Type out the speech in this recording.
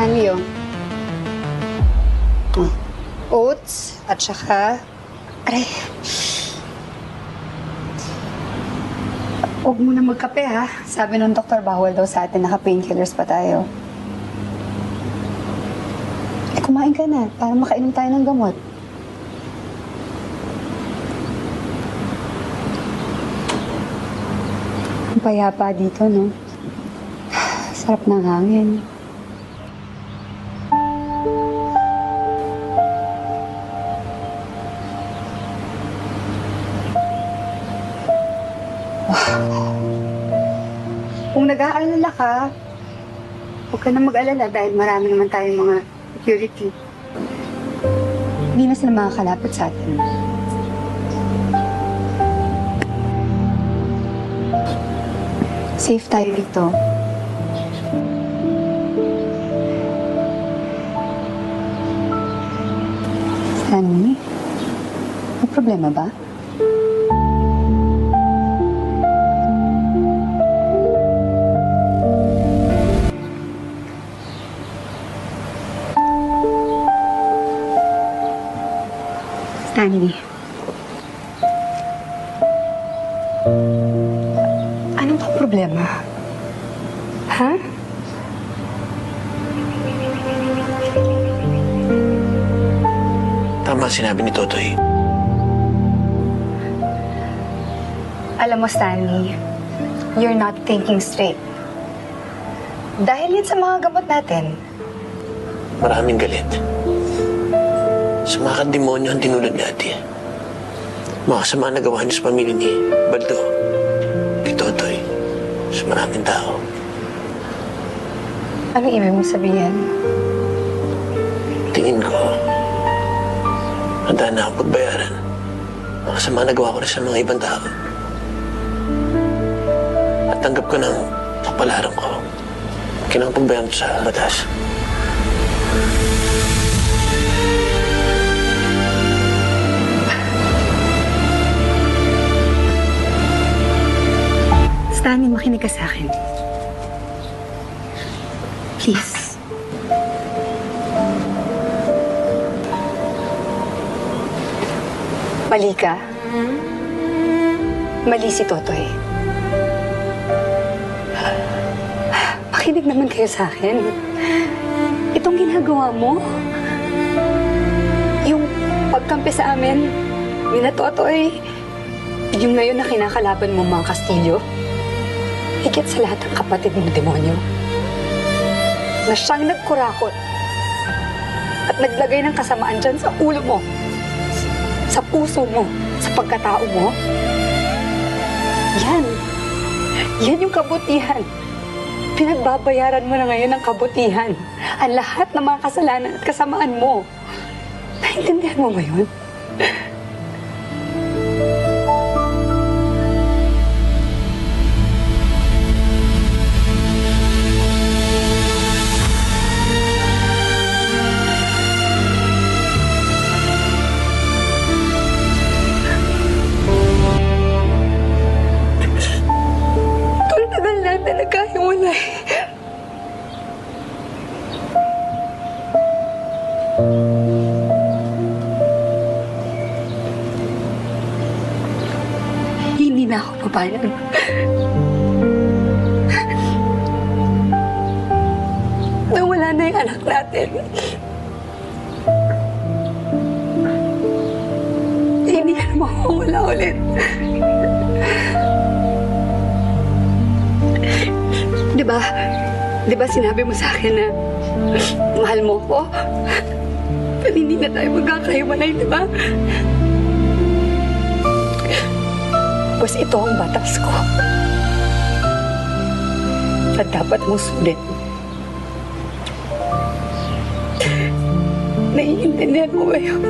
Stanley, oh. Oats at saka... Aray. Huwag muna magkape, ha? Sabi ng doktor, bawal daw sa atin, naka-painkillers pa tayo. Kumain ka na para makainom tayo ng gamot. Ang payapa dito, no? Sarap ng hangin. Kung nag-aalala ka, huwag ka na mag-alala dahil marami naman tayong mga security. Hindi na sila makakalapit sa atin. Safe tayo dito. Stanley, may problema ba? Stanley. Anong bang problema? Ha? Tama sinabi ni Totoy. Alam mo, Stanley, you're not thinking straight. Dahil yan sa mga gamot natin. Maraming galit. Sumakang demonyo ang tinulad ni ate. Makasama na gawa niyo sa pamilya ni Baldo, kay Totoy, sa maraming tao. Anong ibig mo sabihin? Tingin ko, handa na akong pagbayaran. Makasama na gawa ko na sa mga ibang tao. At tanggap ko ng kapalaran ko. Kailangan pagbayaran sa batas. Stanley, makinig ka sa akin. Please. Mali ka. Mali si Totoy. Makinig naman kayo sa akin. Itong ginagawa mo, yung pagkampi sa amin, ni na Totoy, yung ngayon na kinakalaban mo mga Castillo, higit sa lahat ang kapatid ng demonyo na siyang nagkurakot at naglagay ng kasamaan dyan sa ulo mo, sa puso mo, sa pagkatao mo. Yan yung kabutihan. Pinagbabayaran mo na ngayon ng kabutihan ang lahat ng mga kasalanan at kasamaan mo. Naintindihan mo ba yun? Nagkahiwalay. Hindi na ako papayag. Nawala na yung anak natin. Hindi ka na mawawala ulit. Di ba sinabi mo sa akin na mahal mo ko? Pero hindi na tayo magkakahiwalay, di ba? Bas ito ang batas ko. At dapat mo sundin. Naiintindihan mo ba yun?